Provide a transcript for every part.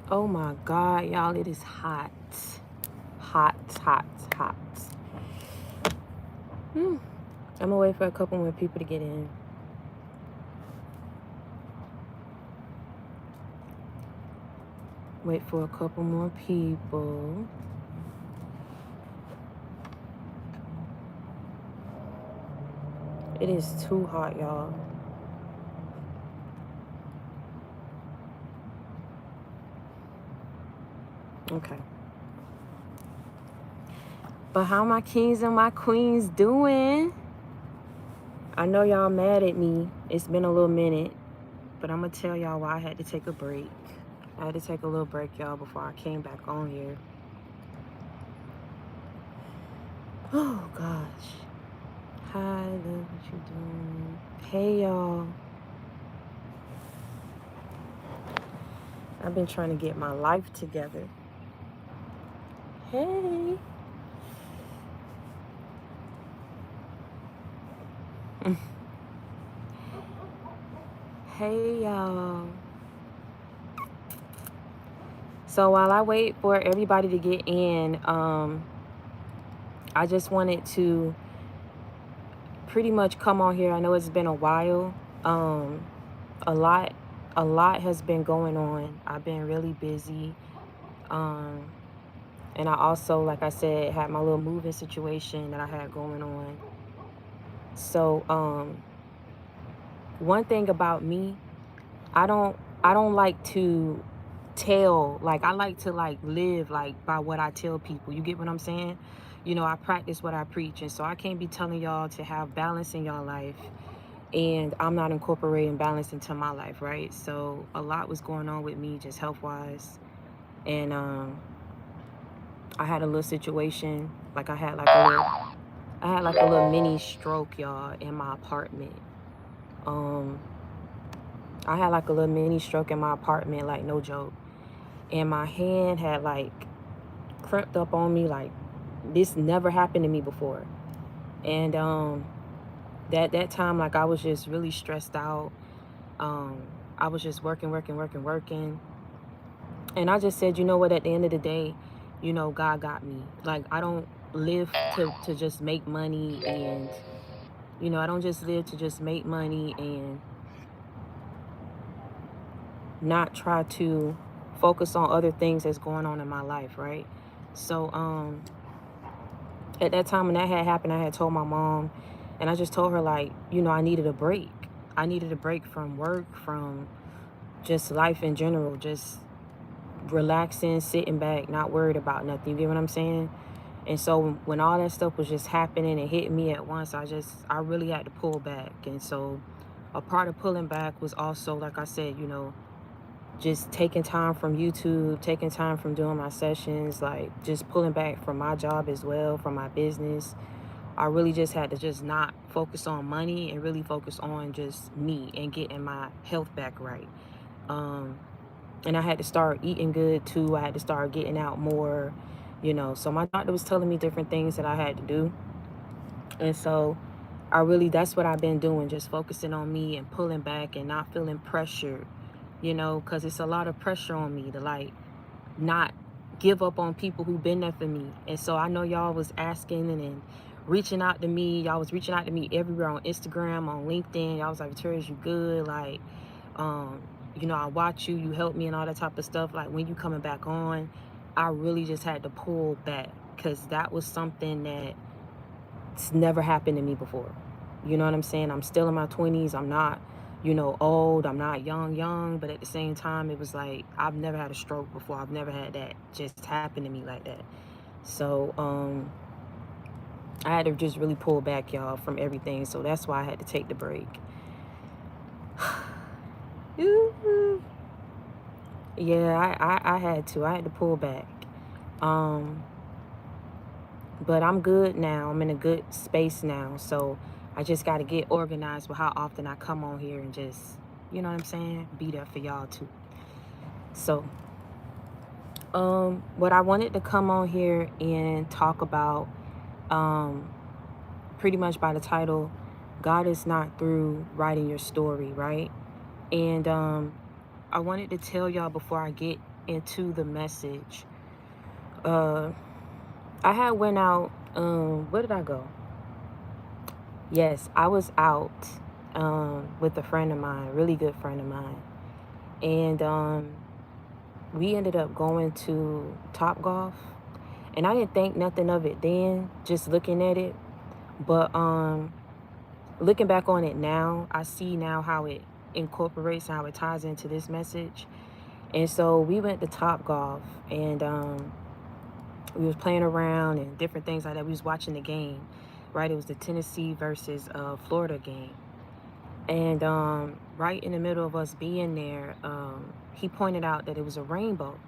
Oh my God, y'all, it is hot. Hot, hot, hot. I'm gonna wait for a couple more people to get in. Wait for a couple more people. It is too hot, y'all. Okay. But how my kings and my queens doing? I know y'all mad at me. It's been a little minute, but I'm gonna tell y'all why I had to take a break. I had to take a little break, y'all, before I came back on here. Oh gosh. Hi, love, what you doing? Hey, y'all. I've been trying to get my life together. Hey. Hey, y'all. So while I wait for everybody to get in, I just wanted to pretty much come on here. I know it's been a while. A lot has been going on. I've been really busy. And I also, like I said, had my little moving situation that I had going on. So, one thing about me, I don't like to tell, like I like to like live like by what I tell people. You get what I'm saying? You know, I practice what I preach, and so I can't be telling y'all to have balance in y'all life and I'm not incorporating balance into my life, right? So a lot was going on with me just health wise, and I had a little situation, like I had like a little mini stroke, y'all, in my apartment. um I had like a little mini stroke in my apartment, like no joke. And my hand had like crept up on me, like this never happened to me before. And that time, like I was just really stressed out. I was just working. And I just said, you know what, at the end of the day, you know, God got me. Like I don't live to just make money, and you know, I don't just live to just make money and not try to focus on other things that's going on in my life, right? So at that time when that had happened, I had told my mom, and I just told her, like, you know, I needed a break. I needed a break from work, from just life in general, just relaxing, sitting back, not worried about nothing. You get what I'm saying? And so when all that stuff was just happening and hitting me at once, I really had to pull back. And so a part of pulling back was also, like I said, you know, just taking time from YouTube, taking time from doing my sessions, like just pulling back from my job as well, from my business. I really just had to just not focus on money and really focus on just me and getting my health back right. And I had to start eating good too. I had to start getting out more, you know. So my doctor was telling me different things that I had to do. And so that's what I've been doing, just focusing on me and pulling back and not feeling pressured, you know, because it's a lot of pressure on me to like not give up on people who've been there for me. And so I know y'all was asking and reaching out to me. Y'all was reaching out to me everywhere, on Instagram, on LinkedIn. Y'all was like, Victoria's, you good? Like, you know, I watch you, you help me and all that type of stuff. Like, when you coming back on? I really just had to pull back, because that was something that's never happened to me before. You know what I'm saying? I'm still in my 20s. I'm not, you know, old. I'm not young. But at the same time, it was like, I've never had a stroke before. I've never had that just happen to me like that. So, I had to just really pull back, y'all, from everything. So that's why I had to take the break. Yeah, I had to. I had to pull back. But I'm good now. I'm in a good space now. So I just got to get organized with how often I come on here and just, you know what I'm saying, be there for y'all too. So, what I wanted to come on here and talk about, pretty much by the title, God is not through writing your story, right? And I wanted to tell y'all before I get into the message, I had went out, where did I go? Yes, I was out with a friend of mine, really good friend of mine. And we ended up going to Top Golf. And I didn't think nothing of it then, just looking at it. But looking back on it now, I see now how it incorporates, how it ties into this message. And so we went to Top Golf, and we was playing around and different things like that. We was watching the game, right? It was the Tennessee versus Florida game. And right in the middle of us being there, he pointed out that it was a rainbow.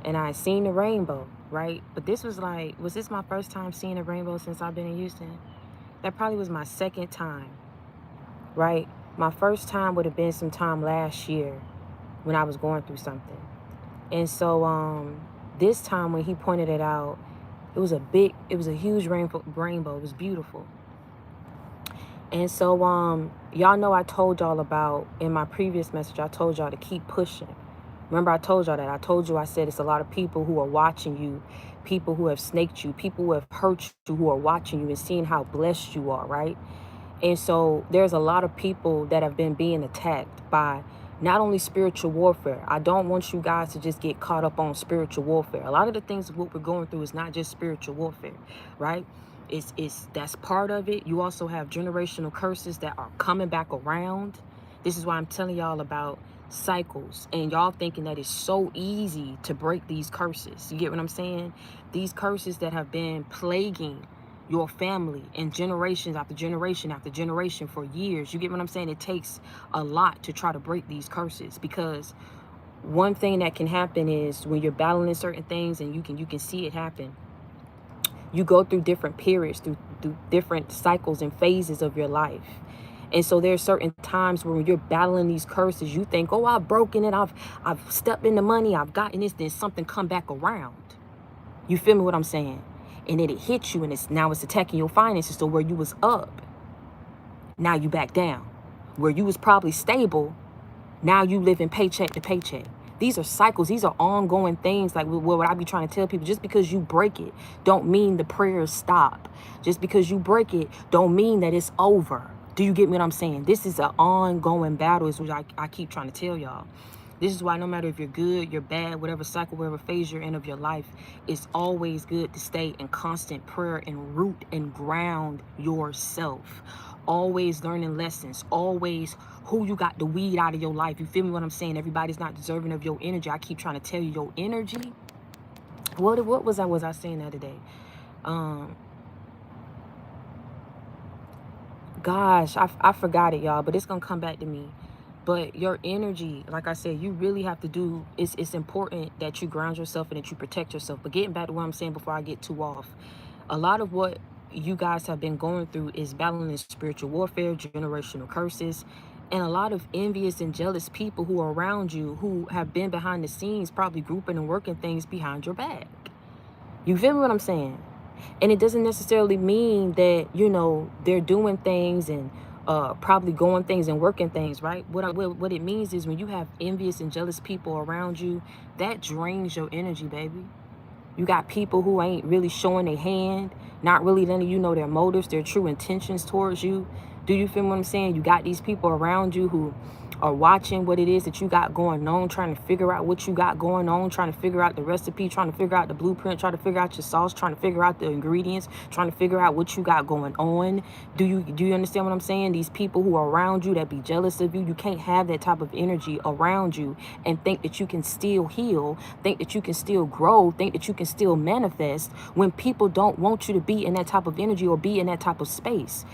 And I had seen the rainbow, right? But this was like, was this my first time seeing a rainbow since I've been in Houston? That probably was my second time, right? My first time would have been sometime last year when I was going through something. And so this time when he pointed it out, it was a huge rainbow. It was beautiful. And so y'all know I told y'all about, in my previous message, I told y'all to keep pushing. Remember, I told y'all that. I said it's a lot of people who are watching you, people who have snaked you, people who have hurt you, who are watching you and seeing how blessed you are, right? And so there's a lot of people that have been being attacked by not only spiritual warfare. I don't want you guys to just get caught up on spiritual warfare. A lot of the things of what we're going through is not just spiritual warfare, right? It's that's part of it. You also have generational curses that are coming back around. This is why I'm telling y'all about cycles, and y'all thinking that it's so easy to break these curses. You get what I'm saying? These curses that have been plaguing your family and generation after generation for years. You get what I'm saying? It takes a lot to try to break these curses, because one thing that can happen is when you're battling certain things, and you can see it happen, you go through different periods, through different cycles and phases of your life. And so there's certain times where when you're battling these curses, you think, oh, I've broken it, I've stepped into money, I've gotten this, then something come back around. You feel me what I'm saying? And then it hits you, and now it's attacking your finances. So where you was up, now you back down. Where you was probably stable, now you living paycheck to paycheck. These are cycles. These are ongoing things. Like what I be trying to tell people, just because you break it don't mean the prayers stop. Just because you break it don't mean that it's over. Do you get me what I'm saying? This is an ongoing battle, is what I keep trying to tell y'all. This is why no matter if you're good, you're bad, whatever cycle, whatever phase you're in of your life, it's always good to stay in constant prayer and root and ground yourself. Always learning lessons. Always who you got to weed out of your life. You feel me what I'm saying? Everybody's not deserving of your energy. I keep trying to tell you, your energy. What was I saying the other day? Gosh, I forgot it, y'all, but it's gonna come back to me. But your energy, like I said, you really have to do, it's important that you ground yourself and that you protect yourself. But getting back to what I'm saying before I get too off, a lot of what you guys have been going through is battling spiritual warfare, generational curses, and a lot of envious and jealous people who are around you, who have been behind the scenes, probably grouping and working things behind your back. You feel me what I'm saying? And it doesn't necessarily mean that, you know, they're doing things and probably going things and working things, right? What it means is when you have envious and jealous people around you, that drains your energy, baby. You got people who ain't really showing their hand, not really letting you know their motives, their true intentions towards you. Do you feel what I'm saying? You got these people around you who are watching what it is that you got going on, trying to figure out what you got going on, trying to figure out the recipe, trying to figure out the blueprint, trying to figure out your sauce, trying to figure out the ingredients, trying to figure out what you got going on. Do you understand what I'm saying? These people who are around you that be jealous of you, you can't have that type of energy around you and think that you can still heal, think that you can still grow, think that you can still manifest when people don't want you to be in that type of energy or be in that type of space.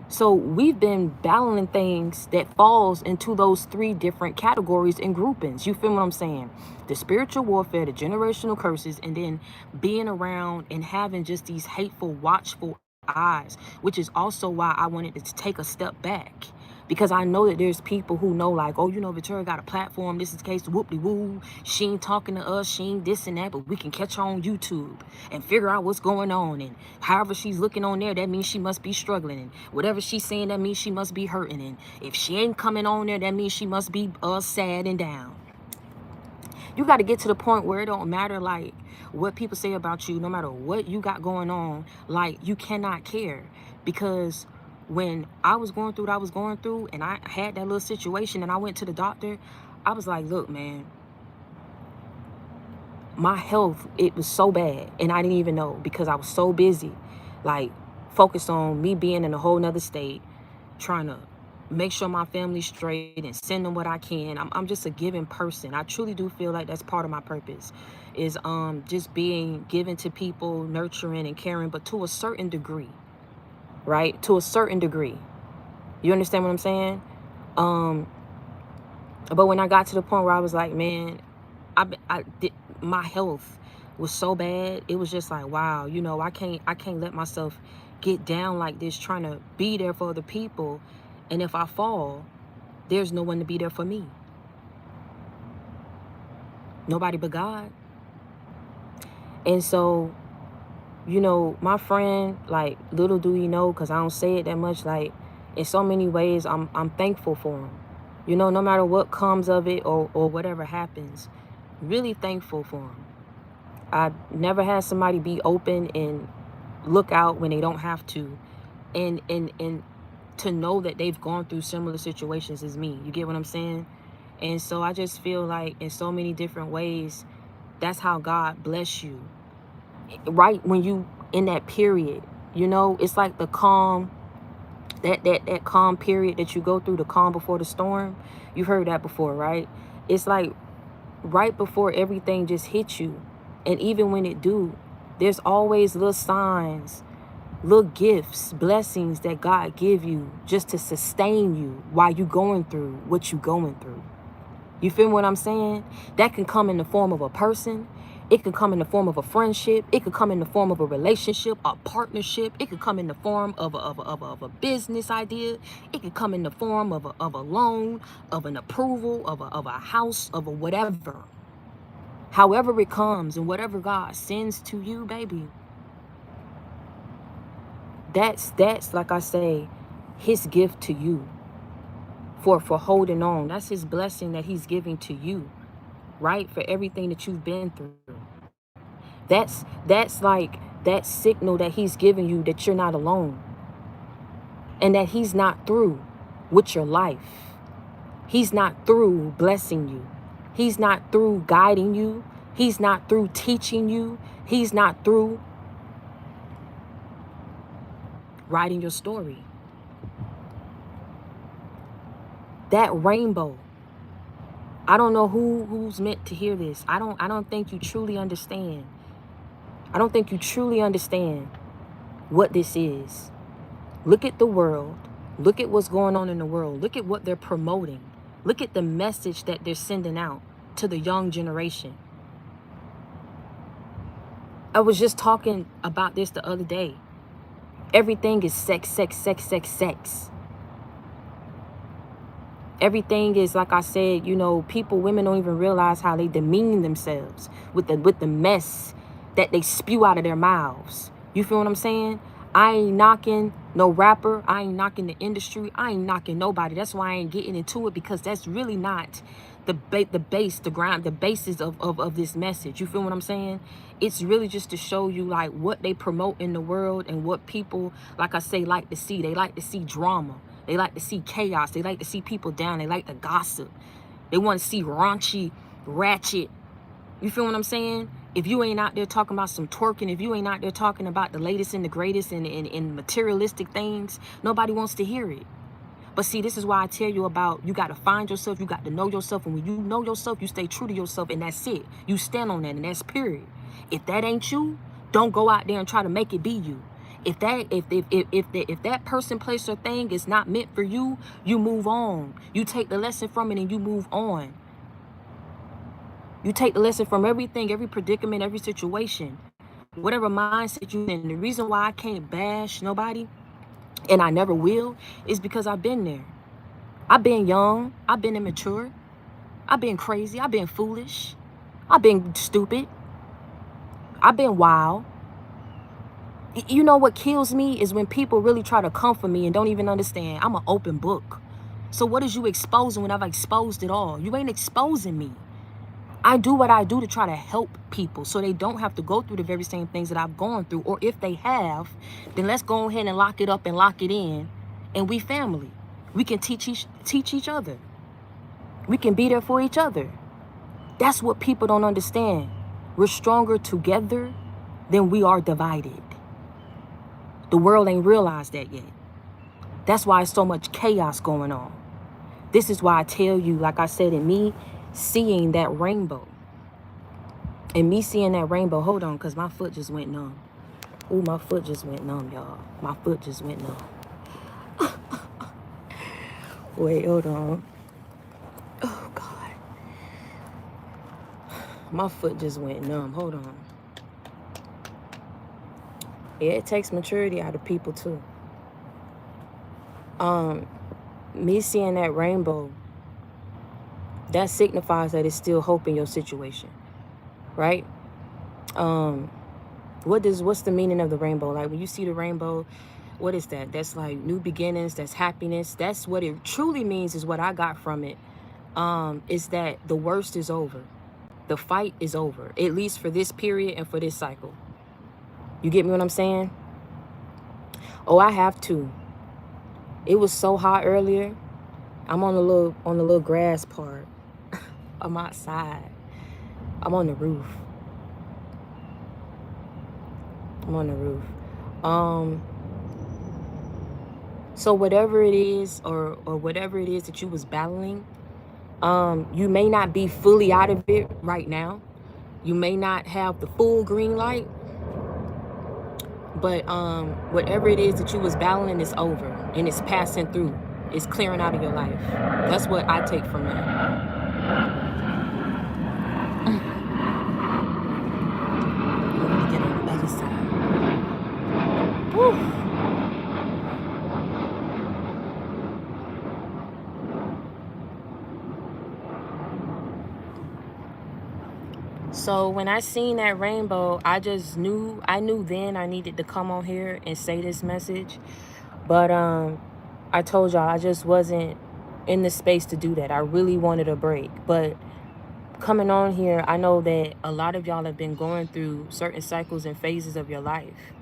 So we've been battling things that falls into those three different categories and groupings. You feel what I'm saying? The spiritual warfare, the generational curses, and then being around and having just these hateful, watchful eyes, which is also why I wanted to take a step back. Because I know that there's people who know, like, oh, you know, Victoria got a platform. This is the case, whoop-de-woo. She ain't talking to us. She ain't this and that. But we can catch her on YouTube and figure out what's going on. And however she's looking on there, that means she must be struggling. And whatever she's saying, that means she must be hurting. And if she ain't coming on there, that means she must be sad and down. You got to get to the point where it don't matter like what people say about you, no matter what you got going on, like you cannot care. Because when I was going through what I was going through and I had that little situation and I went to the doctor, I was like, look, man, my health, it was so bad and I didn't even know because I was so busy, like focused on me being in a whole nother state, trying to make sure my family's straight and send them what I can. I'm just a giving person. I truly do feel like that's part of my purpose, is just being given to people, nurturing and caring, but to a certain degree, right? To a certain degree. You understand what I'm saying? But when I got to the point where I was like, man, my health was so bad. It was just like, wow, you know, I can't let myself get down like this, trying to be there for other people. And if I fall, there's no one to be there for me. Nobody but God. And so, you know, my friend, like, little do you know, because I don't say it that much, like, in so many ways, I'm thankful for him. You know, no matter what comes of it or whatever happens, really thankful for him. I never had somebody be open and look out when they don't have to, and to know that they've gone through similar situations as me. You get what I'm saying? And so I just feel like in so many different ways, that's how God bless you. Right when you in that period, you know, it's like the calm, that calm period that you go through, the calm before the storm. You've heard that before, right? It's like right before everything just hits you. And even when it do, there's always little signs, little gifts, blessings that God give you just to sustain you while you going through what you going through. You feel what I'm saying? That can come in the form of a person. It could come in the form of a friendship. It could come in the form of a relationship, a partnership. It could come in the form of a business idea. It could come in the form of a loan, of an approval, of a house, of a whatever. However it comes and whatever God sends to you, baby. That's like I say, his gift to you for holding on. That's his blessing that he's giving to you, right? For everything that you've been through. That's like that signal that he's giving you that you're not alone and that he's not through with your life. He's not through blessing you. He's not through guiding you. He's not through teaching you. He's not through writing your story. That rainbow. I don't know who's meant to hear this. I don't think you truly understand. I don't think you truly understand what this is. Look at the world. Look at what's going on in the world. Look at what they're promoting. Look at the message that they're sending out to the young generation. I was just talking about this the other day. Everything is sex, sex, sex, sex, sex. Everything is, like I said, you know, women don't even realize how they demean themselves with the mess that they spew out of their mouths. You feel what I'm saying? I ain't knocking no rapper. I ain't knocking the industry. I ain't knocking nobody. That's why I ain't getting into it, because that's really not the basis of this message. You feel what I'm saying? It's really just to show you like what they promote in the world and what people, like I say, like to see. They like to see drama. They like to see chaos. They like to see people down. They like to gossip. They want to see raunchy, ratchet. You feel what I'm saying? If you ain't out there talking about some twerking, if you ain't out there talking about the latest and the greatest in materialistic things, nobody wants to hear it. But see, this is why I tell you about, you got to find yourself, you got to know yourself. And when you know yourself, you stay true to yourself, and that's it. You stand on that, and that's period. If that ain't you, don't go out there and try to make it be you. If that person, place, or thing is not meant for you, you move on. You take the lesson from it and you move on. You take the lesson from everything, every predicament, every situation, whatever mindset you're in. The reason why I can't bash nobody, and I never will, is because I've been there. I've been young. I've been immature. I've been crazy. I've been foolish. I've been stupid. I've been wild. You know what kills me is when people really try to come for me and don't even understand. I'm an open book. So what is you exposing when I've exposed it all? You ain't exposing me. I do what I do to try to help people so they don't have to go through the very same things that I've gone through. Or if they have, then let's go ahead and lock it up and lock it in. And we family. We can teach each other. We can be there for each other. That's what people don't understand. We're stronger together than we are divided. The world ain't realized that yet. That's why there's so much chaos going on. This is why I tell you, like I said, in me seeing that rainbow. And me seeing that rainbow, hold on, because my foot just went numb. Ooh, my foot just went numb, y'all. My foot just went numb. Wait, hold on. Oh, God. My foot just went numb. Hold on. Yeah, it takes maturity out of people, too. Me seeing that rainbow, that signifies that it's still hope in your situation, right? What's the meaning of the rainbow? Like when you see the rainbow, what is that? That's like new beginnings, that's happiness. That's what it truly means, is what I got from it. Is that the worst is over. The fight is over, at least for this period and for this cycle. You get me what I'm saying? Oh, I have to. It was so hot earlier. I'm on the little grass part. I'm outside. I'm on the roof. So whatever it is, or whatever it is that you was battling, you may not be fully out of it right now. You may not have the full green light. But whatever it is that you was battling is over, and it's passing through. It's clearing out of your life. That's what I take from that. Let me get on the other side. Woo. So when I seen that rainbow, I knew then I needed to come on here and say this message. But I told y'all I just wasn't in the space to do that. I really wanted a break. But coming on here, I know that a lot of y'all have been going through certain cycles and phases of your life.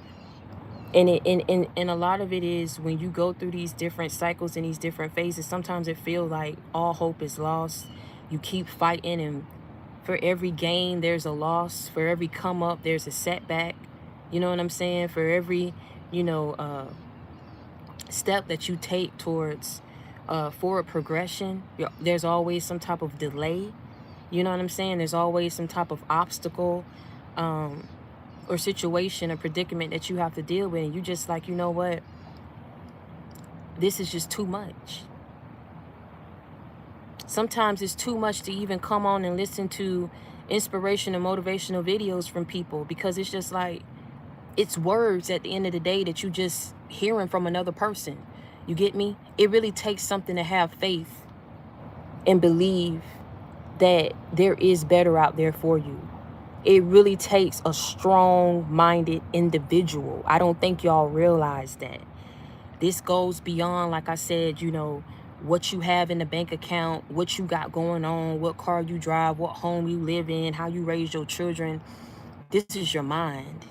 And a lot of it is when you go through these different cycles and these different phases, sometimes it feels like all hope is lost. You keep fighting, and for every gain, there's a loss. For every come up, there's a setback. You know what I'm saying? For every, step that you take towards forward progression, there's always some type of delay. You know what I'm saying? There's always some type of obstacle or situation or predicament that you have to deal with. And you just like, you know what? This is just too much. Sometimes it's too much to even come on and listen to inspiration and motivational videos from people, because it's just like, it's words at the end of the day that you just hearing from another person. You get me? It really takes something to have faith and believe that there is better out there for you. It really takes a strong-minded individual. I don't think y'all realize that. This goes beyond, like I said, what you have in the bank account, what you got going on, what car you drive, what home you live in, how you raise your children. This is your mind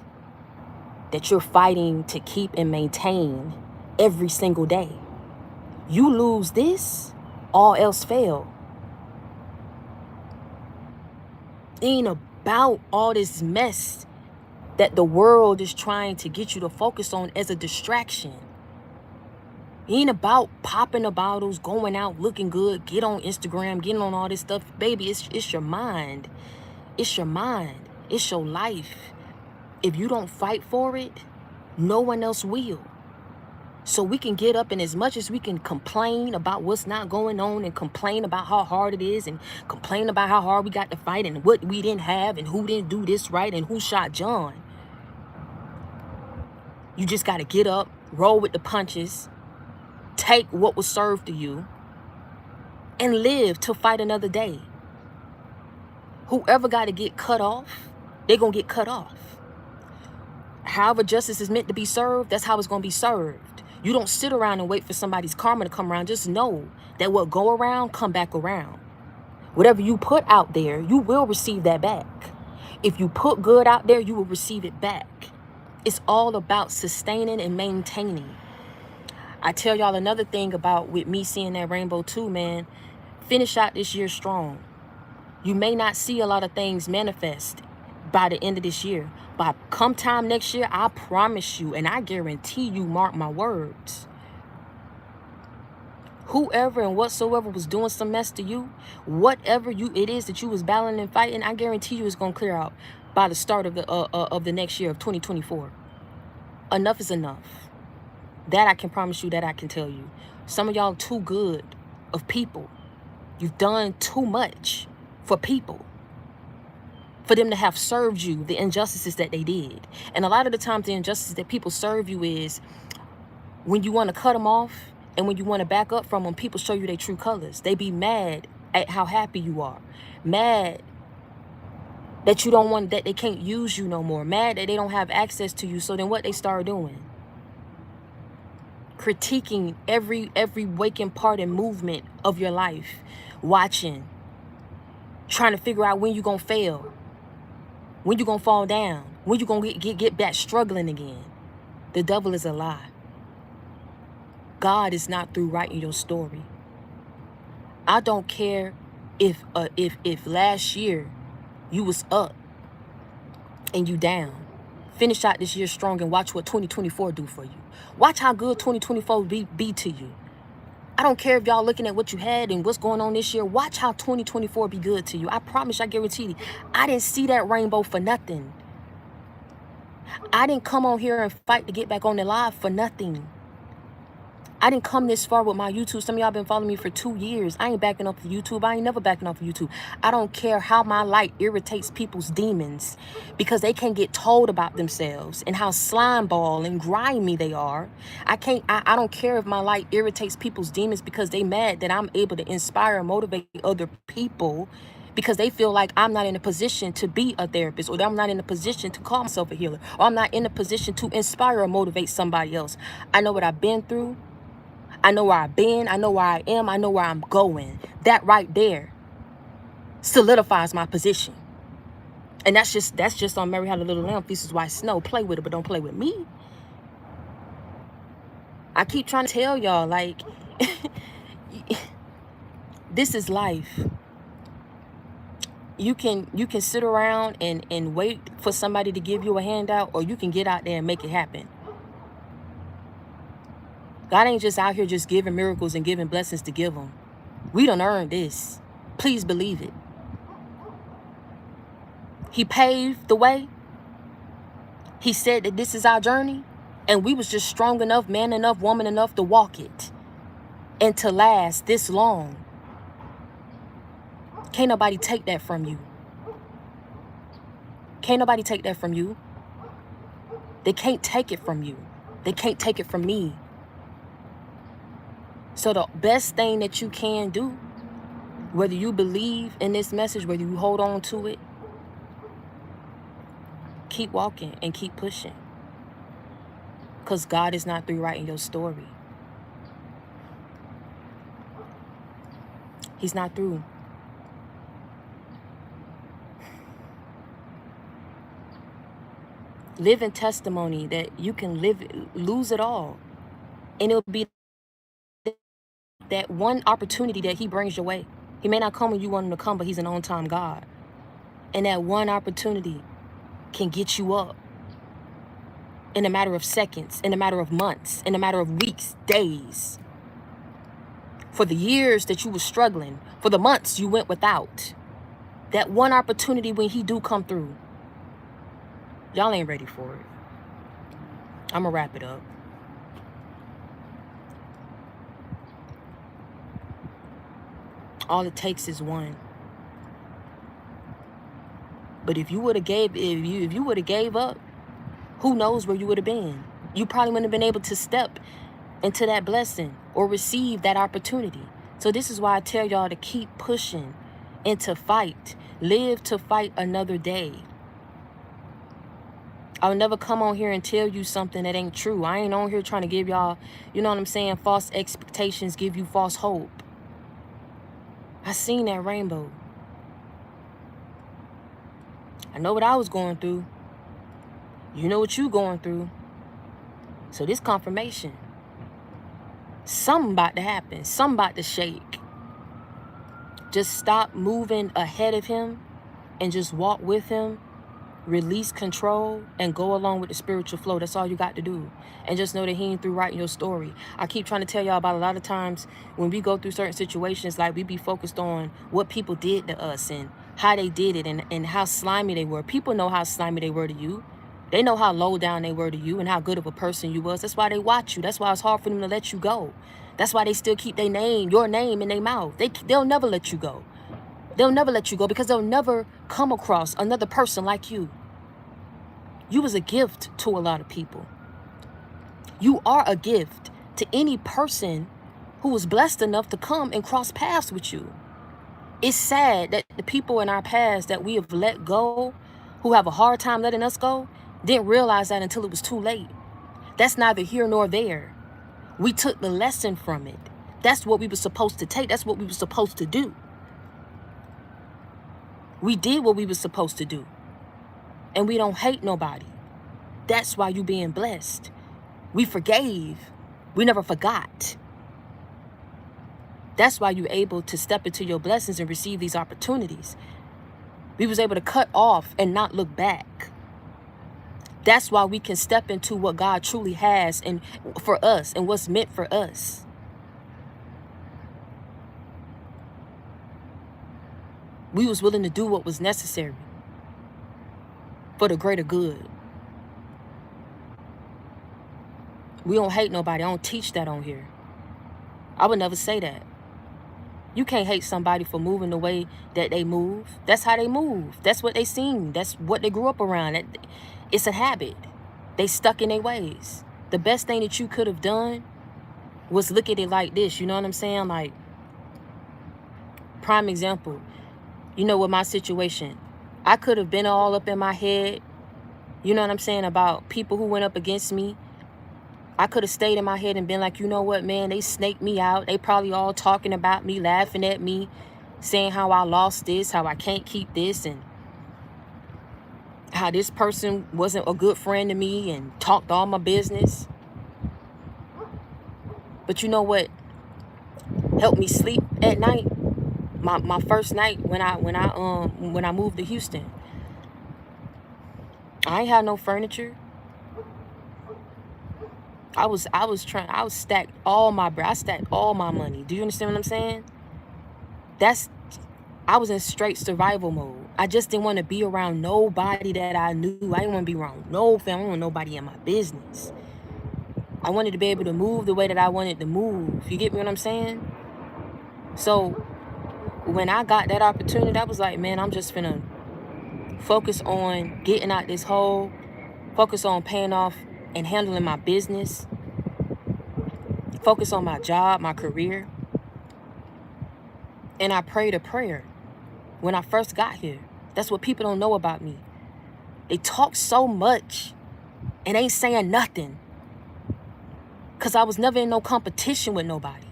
that you're fighting to keep and maintain every single day. You lose this, all else fail. It ain't about all this mess that the world is trying to get you to focus on as a distraction. It ain't about popping the bottles, going out, looking good, get on Instagram, getting on all this stuff. Baby, it's your mind. It's your mind. It's your life. If you don't fight for it, no one else will. So we can get up, and as much as we can complain about what's not going on, and complain about how hard it is, and complain about how hard we got to fight, and what we didn't have, and who didn't do this right, and who shot John. You just got to get up, roll with the punches, take what was served to you, and live to fight another day. Whoever got to get cut off, they're going to get cut off. However justice is meant to be served, that's how it's going to be served. You don't sit around and wait for somebody's karma to come around. Just know that what go around, come back around. Whatever you put out there, you will receive that back. If you put good out there, you will receive it back. It's all about sustaining and maintaining. I tell y'all another thing about with me seeing that rainbow too, man. Finish out this year strong. You may not see a lot of things manifest by the end of this year, but come time next year, I promise you, and I guarantee you, mark my words, whoever and whatsoever was doing some mess to you, whatever it is that you was battling and fighting, I guarantee you it's gonna clear out by the start of the next year of 2024. Enough is enough. That I can promise you, that I can tell you. Some of y'all too good of people. You've done too much for people, for them to have served you the injustices that they did. And a lot of the times the injustices that people serve you is when you want to cut them off and when you want to back up from them, people show you their true colors. They be mad at how happy you are, mad that you don't want, that they can't use you no more, mad that they don't have access to you. So then what they start doing? Critiquing every waking part and movement of your life, watching, trying to figure out when you're gonna fail, when you're gonna fall down, when you're gonna get back struggling again. The devil is a lie. God is not through writing your story. I don't care if last year you was up and you down. Finish out this year strong and watch what 2024 do for you. Watch how good 2024 be to you. I don't care if y'all looking at what you had and what's going on this year. Watch how 2024 be good to you. I promise, I guarantee you. I didn't see that rainbow for nothing. I didn't come on here and fight to get back on the live for nothing. I didn't come this far with my YouTube. Some of y'all been following me for 2 years. I ain't backing up for YouTube. I ain't never backing up for YouTube. I don't care how my light irritates people's demons because they can't get told about themselves and how slime ball and grimy they are. I don't care if my light irritates people's demons because they mad that I'm able to inspire and motivate other people because they feel like I'm not in a position to be a therapist, or that I'm not in a position to call myself a healer, or I'm not in a position to inspire or motivate somebody else. I know what I've been through. I know where I've been. I know where I am. I know where I'm going. That right there solidifies my position. And that's just on Mary Had a Little Lamb, Feast is White Snow. Play with it, but don't play with me. I keep trying to tell y'all, like, this is life. You can sit around and wait for somebody to give you a handout, or you can get out there and make it happen. God ain't just out here just giving miracles and giving blessings to give them. We done earned this. Please believe it. He paved the way. He said that this is our journey. And we was just strong enough, man enough, woman enough to walk it. And to last this long. Can't nobody take that from you. Can't nobody take that from you. They can't take it from you. They can't take it from me. So the best thing that you can do, whether you believe in this message, whether you hold on to it, keep walking and keep pushing. Because God is not through writing your story. He's not through. Live in testimony that you can lose it all. And it'll be that one opportunity that he brings your way. He may not come when you want him to come, but he's an on-time God. And that one opportunity can get you up in a matter of seconds, in a matter of months, in a matter of weeks, days. For the years that you were struggling, for the months you went without, that one opportunity when he do come through, y'all ain't ready for it. I'm gonna wrap it up. All it takes is one. But if you would have gave up, who knows where you would have been? You probably wouldn't have been able to step into that blessing or receive that opportunity. So this is why I tell y'all to keep pushing and to fight. Live to fight another day. I'll never come on here and tell you something that ain't true. I ain't on here trying to give y'all, you know what I'm saying, false expectations, give you false hope. I seen that rainbow. I know what I was going through. You know what you going through. So this confirmation, something about to happen. Something about to shake. Just stop moving ahead of him and just walk with him. Release control and go along with the spiritual flow. That's all you got to do. And just know that he ain't through writing your story. I keep trying to tell y'all about a lot of times when we go through certain situations, like we be focused on what people did to us and how they did it and how slimy they were. People know how slimy they were to you. They know how low down they were to you and how good of a person you was. That's why they watch you. That's why it's hard for them to let you go. That's why they still keep their name, your name in their mouth. They'll never let you go. They'll never let you go because they'll never come across another person like you. You was a gift to a lot of people. You are a gift to any person who was blessed enough to come and cross paths with you. It's sad that the people in our past that we have let go, who have a hard time letting us go, didn't realize that until it was too late. That's neither here nor there. We took the lesson from it. That's what we were supposed to take. That's what we were supposed to do. We did what we were supposed to do. And we don't hate nobody. That's why you being blessed. We forgave. We never forgot. That's why you're able to step into your blessings and receive these opportunities. We was able to cut off and not look back. That's why we can step into what God truly has and for us and what's meant for us. We was willing to do what was necessary for the greater good. We don't hate nobody. I don't teach that on here. I would never say that. You can't hate somebody for moving the way that they move. That's how they move. That's what they seen. That's what they grew up around. It's a habit. They stuck in their ways. The best thing that you could have done was look at it like this. You know what I'm saying? Like, prime example. You know, with my situation, I could have been all up in my head, you know what I'm saying, about people who went up against me. I could have stayed in my head and been like, you know what, man, they snaked me out. They probably all talking about me, laughing at me, saying how I lost this, how I can't keep this, and how this person wasn't a good friend to me and talked all my business. But you know what helped me sleep at night? My first night when I moved to Houston, I ain't had no furniture. I stacked all my bread. I stacked all my money. Do you understand what I'm saying? I was in straight survival mode. I just didn't want to be around nobody that I knew. I didn't want to be around no family. I didn't want nobody in my business. I wanted to be able to move the way that I wanted to move. You get me what I'm saying? So when I got that opportunity, I was like, man, I'm just finna focus on getting out this hole, focus on paying off and handling my business, focus on my job, my career. And I prayed a prayer when I first got here. That's what people don't know about me. They talk so much and ain't saying nothing. Because I was never in no competition with nobody.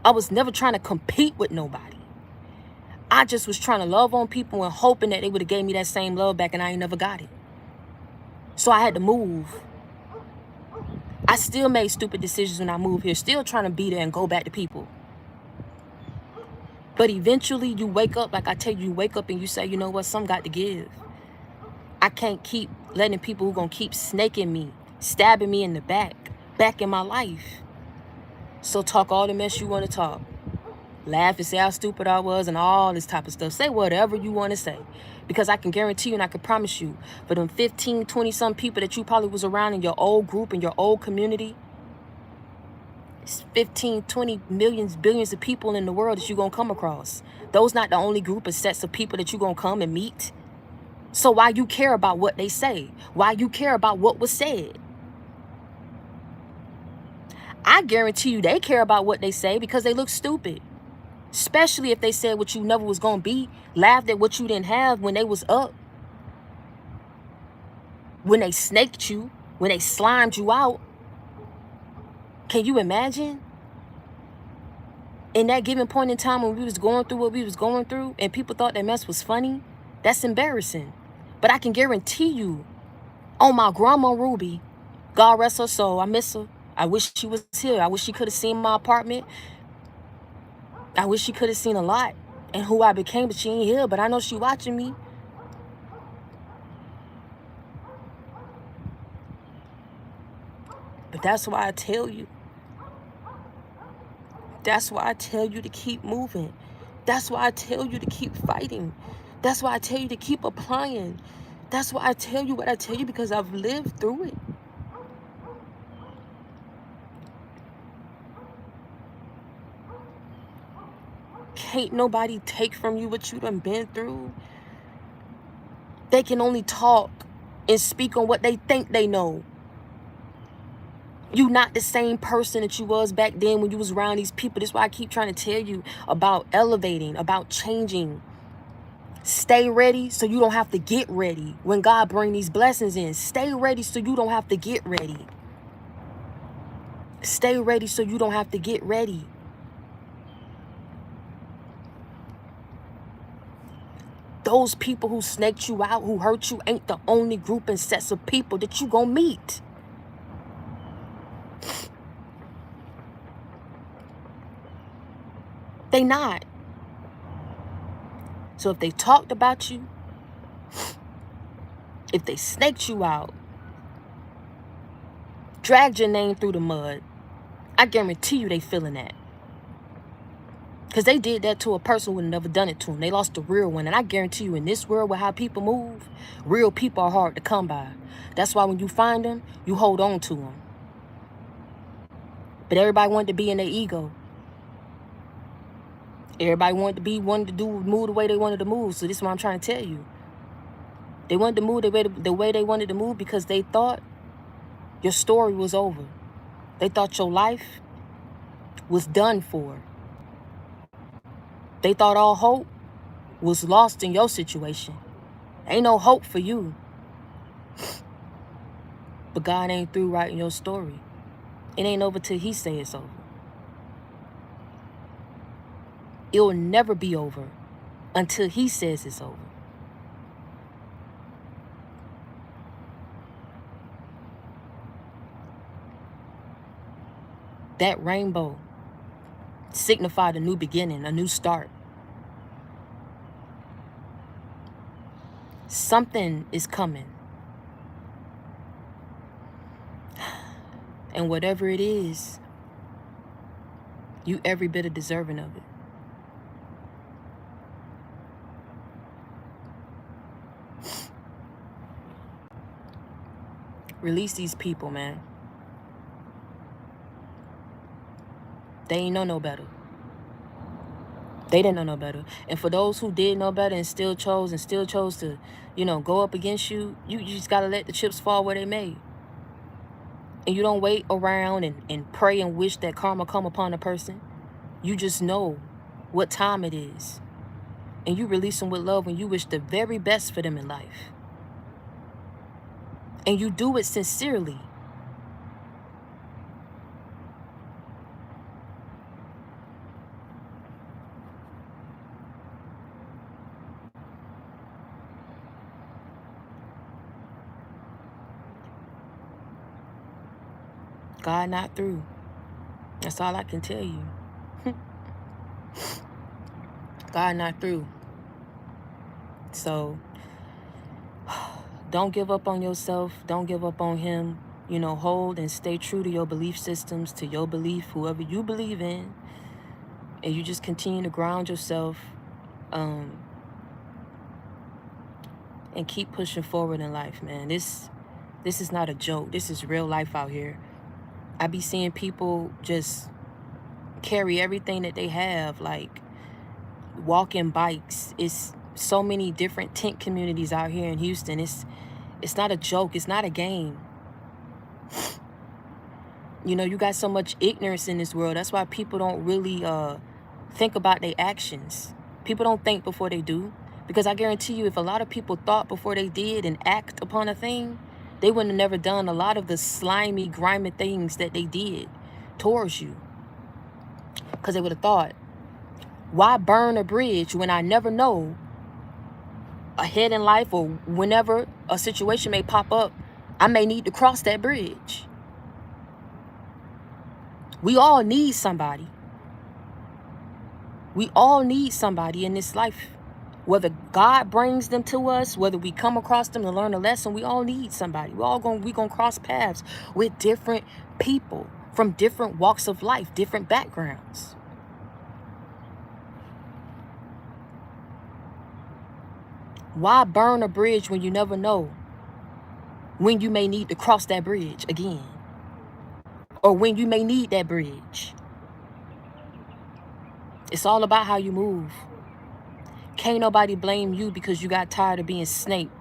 I was never trying to compete with nobody. I just was trying to love on people and hoping that they would have gave me that same love back, and I ain't never got it. So I had to move. I still made stupid decisions when I moved here, still trying to be there and go back to people. But eventually you wake up, like I tell you, you wake up and you say, you know what, some got to give. I can't keep letting people who gonna keep snaking me, stabbing me in the back in my life. So talk all the mess you want to talk. Laugh and say how stupid I was and all this type of stuff. Say whatever you want to say. Because I can guarantee you and I can promise you, for them 15, 20 some people that you probably was around in your old group, in your old community, it's 15, 20 millions, billions of people in the world that you're going to come across. Those not the only group of sets of people that you're going to come and meet. So why you care about what they say? Why you care about what was said? I guarantee you they care about what they say because they look stupid. Especially if they said what you never was going to be, laughed at what you didn't have when they was up. When they snaked you, when they slimed you out. Can you imagine? In that given point in time when we was going through what we was going through and people thought that mess was funny, that's embarrassing. But I can guarantee you, on my grandma Ruby, God rest her soul, I miss her. I wish she was here. I wish she could have seen my apartment. I wish she could have seen a lot and who I became, but she ain't here. But I know she watching me. But that's why I tell you. That's why I tell you to keep moving. That's why I tell you to keep fighting. That's why I tell you to keep applying. That's why I tell you what I tell you, because I've lived through it. Can't nobody take from you what you done been through. They can only talk and speak on what they think they know. You not the same person that you was back then when you was around these people. That's why I keep trying to tell you about elevating, about changing. Stay ready so you don't have to get ready when God bring these blessings in. Stay ready so you don't have to get ready. Stay ready so you don't have to get ready. Those people who snaked you out, who hurt you, ain't the only group and sets of people that you gonna meet. They not. So if they talked about you, if they snaked you out, dragged your name through the mud, I guarantee you they feeling that. Because they did that to a person who would have never done it to them. They lost the real one. And I guarantee you, in this world with how people move, real people are hard to come by. That's why when you find them, you hold on to them. But everybody wanted to be in their ego. Everybody wanted to move the way they wanted to move. So this is what I'm trying to tell you. They wanted to move the way they wanted to move because they thought your story was over. They thought your life was done for. They thought all hope was lost in your situation. Ain't no hope for you. But God ain't through writing your story. It ain't over till he say it's over. It'll never be over until he says it's over. That rainbow signified a new beginning, a new start. Something is coming. And whatever it is, you every bit of deserving of it. Release these people, man. They ain't know no better. They didn't know no better. And for those who did know better and still chose to, go up against you, you just got to let the chips fall where they may. And you don't wait around and pray and wish that karma come upon a person. You just know what time it is. And you release them with love when you wish the very best for them in life. And you do it sincerely. God not through. That's all I can tell you. God not through. So don't give up on yourself. Don't give up on him. Hold and stay true to your belief systems, to your belief, whoever you believe in. And you just continue to ground yourself and keep pushing forward in life, man. This is not a joke. This is real life out here. I be seeing people just carry everything that they have, like walking bikes. It's so many different tent communities out here in Houston. It's not a joke. It's not a game. You got so much ignorance in this world. That's why people don't really think about their actions. People don't think before they do. Because I guarantee you, if a lot of people thought before they did and act upon a thing, they wouldn't have never done a lot of the slimy, grimy things that they did towards you. Because they would have thought, why burn a bridge when I never know ahead in life, or whenever a situation may pop up, I may need to cross that bridge. We all need somebody. We all need somebody in this life. Whether God brings them to us, whether we come across them to learn a lesson, we all need somebody. We gonna cross paths with different people from different walks of life, different backgrounds. Why burn a bridge when you never know when you may need to cross that bridge again, or when you may need that bridge? It's all about how you move. Can't nobody blame you because you got tired of being snaked.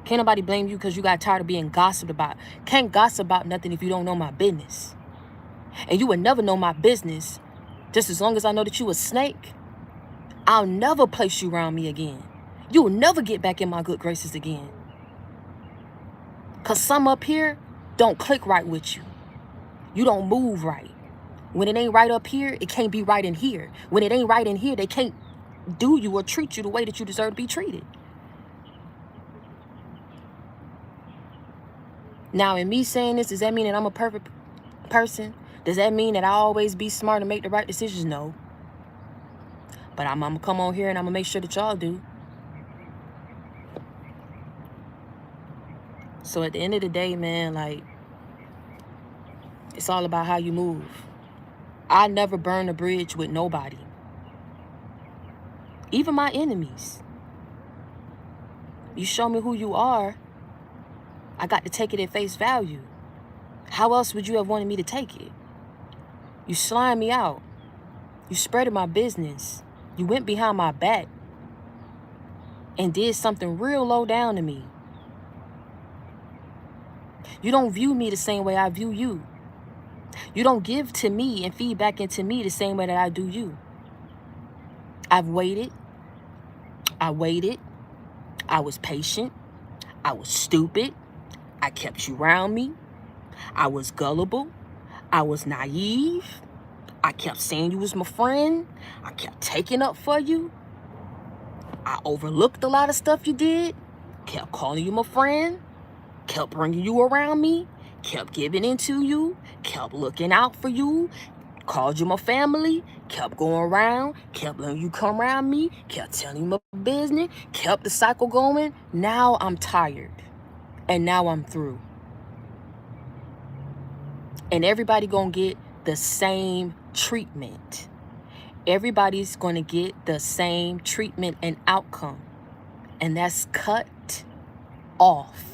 Can't nobody blame you because you got tired of being gossiped about. Can't gossip about nothing if you don't know my business. And you would never know my business just as long as I know that you a snake. I'll never place you around me again. You will never get back in my good graces again. Because some up here don't click right with you. You don't move right. When it ain't right up here, it can't be right in here. When it ain't right in here, they can't do you or treat you the way that you deserve to be treated. Now, in me saying this, does that mean that I'm a perfect person? Does that mean that I always be smart and make the right decisions? No. But I'm going to come on here and I'm going to make sure that y'all do. So at the end of the day, man, like, it's all about how you move. I never burn a bridge with nobody. Even my enemies. You show me who you are, I got to take it at face value. How else would you have wanted me to take it? You slimed me out. You spreaded my business. You went behind my back and did something real low down to me. You don't view me the same way I view you. You don't give to me and feed back into me the same way that I do you. I've waited. I waited. I was patient. I was stupid. I kept you around me. I was gullible. I was naive. I kept saying you was my friend. I kept taking up for you. I overlooked a lot of stuff you did. Kept calling you my friend. Kept bringing you around me. Kept giving into you. Kept looking out for you. Called you my family. Kept going around. Kept letting you come around me. Kept telling you my business. Kept the cycle going. Now I'm tired. And now I'm through. And everybody gonna get the same treatment. Everybody's gonna get the same treatment and outcome. And that's cut off.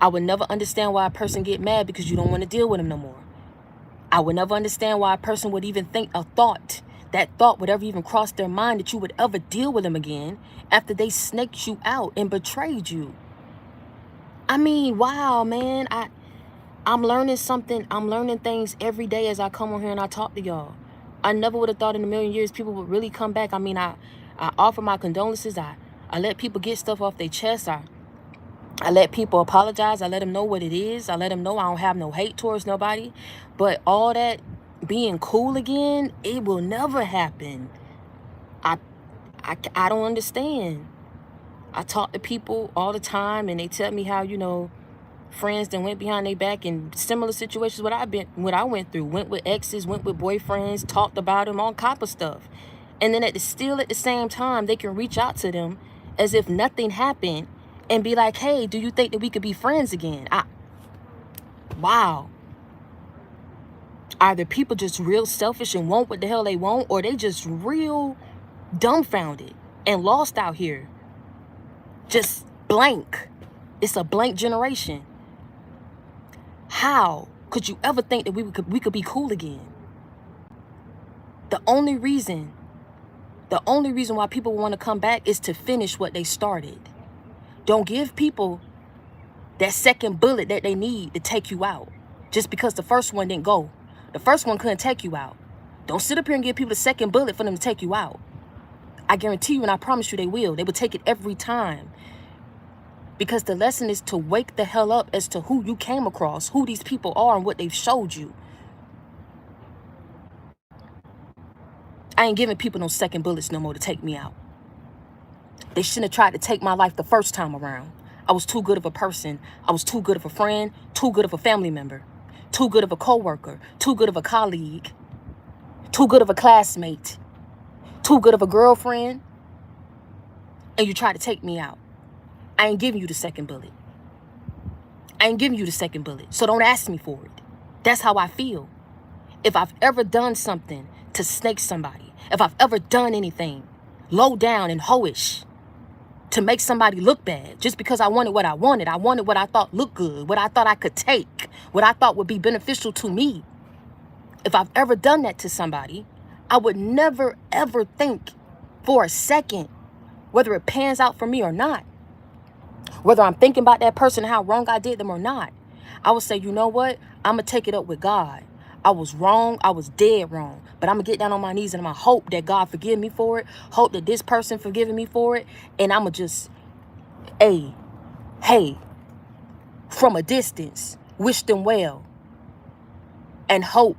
I would never understand why a person get mad because you don't want to deal with them no more. I would never understand why a person would even think a thought, that thought would ever even cross their mind that you would ever deal with them again after they snaked you out and betrayed you. I mean, wow, man. I'm learning something. I'm learning things every day as I come on here and I talk to y'all. I never would have thought in a million years people would really come back. I mean, I offer my condolences. I let people get stuff off their chest. I let people apologize. I let them know what it is. I let them know I don't have no hate towards nobody. But all that being cool again, it will never happen. I don't understand. I talk to people all the time and they tell me how, you know, friends that went behind their back in similar situations what I went through. Went with exes, went with boyfriends, talked about them, all kind of stuff. And then at the same time, they can reach out to them as if nothing happened and be like, hey, do you think that we could be friends again? Wow. Either people just real selfish and want what the hell they want, or they just real dumbfounded and lost out here. Just blank. It's a blank generation. How could you ever think that we could be cool again? The only reason why people want to come back is to finish what they started. Don't give people that second bullet that they need to take you out just because the first one didn't go. The first one couldn't take you out. Don't sit up here and give people the second bullet for them to take you out. I guarantee you and I promise you they will. They will take it every time. Because the lesson is to wake the hell up as to who you came across, who these people are and what they've showed you. I ain't giving people no second bullets no more to take me out. They shouldn't have tried to take my life the first time around. I was too good of a person. I was too good of a friend, too good of a family member, too good of a coworker, too good of a colleague, too good of a classmate, too good of a girlfriend, and you try to take me out. I ain't giving you the second bullet. I ain't giving you the second bullet, so don't ask me for it. That's how I feel. If I've ever done something to snake somebody, if I've ever done anything low down and hoish to make somebody look bad, just because I wanted what I wanted what I thought looked good, what I thought I could take, what I thought would be beneficial to me. If I've ever done that to somebody, I would never, ever think for a second whether it pans out for me or not, whether I'm thinking about that person, how wrong I did them or not. I would say, you know what? I'm going to take it up with God. I was wrong. I was dead wrong. But I'm going to get down on my knees and I'm going to hope that God forgive me for it. Hope that this person forgiving me for it. And I'm going to just, hey, from a distance, wish them well. And hope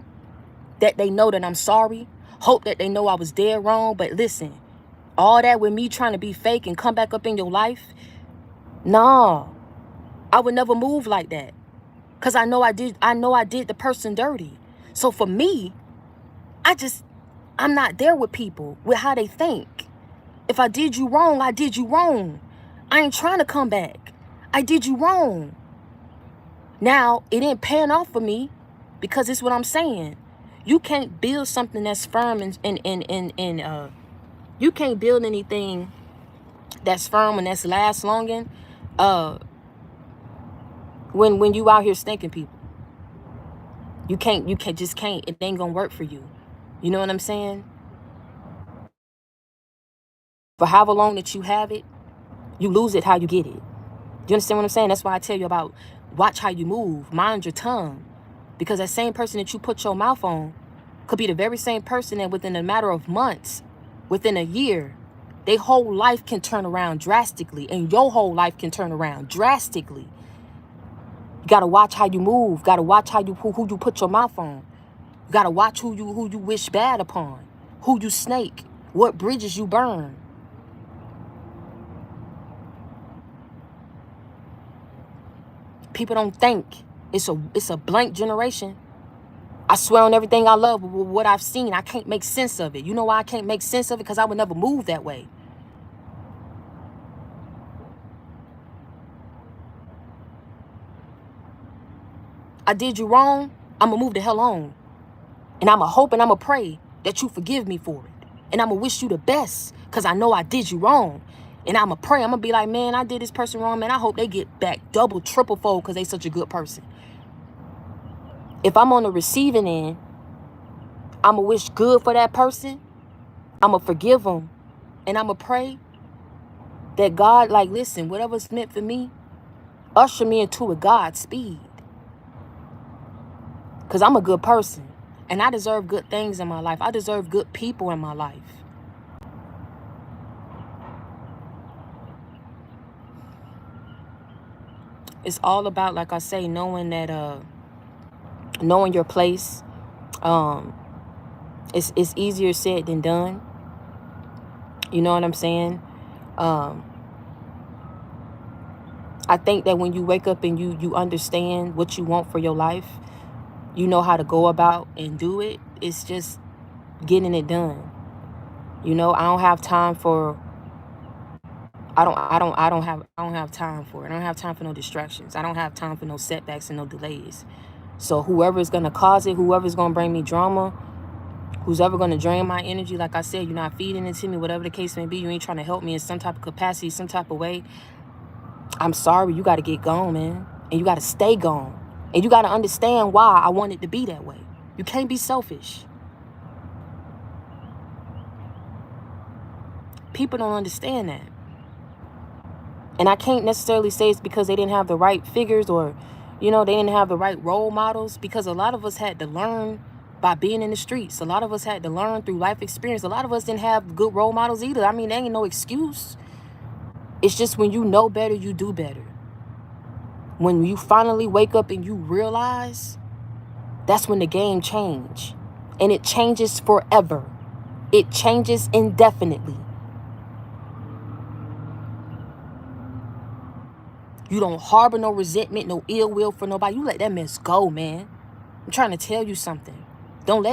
that they know that I'm sorry. Hope that they know I was dead wrong. But listen, all that with me trying to be fake and come back up in your life, nah, I would never move like that. Because I know I did the person dirty. So for me, I'm not there with people, with how they think. If I did you wrong, I did you wrong. I ain't trying to come back. I did you wrong. Now, it didn't pan off for me because it's what I'm saying. You can't build something that's firm and you can't build anything that's firm and that's last longing when you out here stinking people. You just can't. It ain't gonna work for you. You know what I'm saying? For however long that you have it, you lose it how you get it. Do you understand what I'm saying? That's why I tell you about watch how you move, mind your tongue. Because that same person that you put your mouth on could be the very same person that within a matter of months, within a year, their whole life can turn around drastically, and your whole life can turn around drastically. You gotta watch how you move. Gotta watch how you who you put your mouth on. You gotta watch who you wish bad upon, who you snake, what bridges you burn. People don't think. It's a blank generation. I swear on everything I love, what I've seen, I can't make sense of it. You know why I can't make sense of it? Because I would never move that way. I did you wrong, I'm going to move the hell on. And I'm going to hope and I'm going to pray that you forgive me for it. And I'm going to wish you the best because I know I did you wrong. And I'm going to pray. I'm going to be like, man, I did this person wrong, man. I hope they get back double, triple fold because they such a good person. If I'm on the receiving end, I'm going to wish good for that person. I'm going to forgive them. And I'm going to pray that God, like, listen, whatever's meant for me, usher me into a Godspeed. Because I'm a good person. And I deserve good things in my life. I deserve good people in my life. It's all about, like I say, knowing that, knowing your place. It's easier said than done. You know what I'm saying? I think that when you wake up and you understand what you want for your life, you know how to go about and do it. It's just getting it done. You know, I don't have time for I don't have time for it. I don't have time for no distractions. I don't have time for no setbacks and no delays. So whoever is going to cause it, whoever's going to bring me drama, who's ever going to drain my energy, like I said, you're not feeding it to me, whatever the case may be, you ain't trying to help me in some type of capacity, some type of way, I'm sorry, you got to get gone, man. And you got to stay gone. And you got to understand why I want it to be that way. You can't be selfish. People don't understand that. And I can't necessarily say it's because they didn't have the right figures or, you know, they didn't have the right role models, because a lot of us had to learn by being in the streets. A lot of us had to learn through life experience. A lot of us didn't have good role models either. I mean, there ain't no excuse. It's just when you know better, you do better. When you finally wake up and you realize, that's when the game change. And it changes forever. It changes indefinitely. You don't harbor no resentment, no ill will for nobody. You let that mess go, man. I'm trying to tell you something. Don't let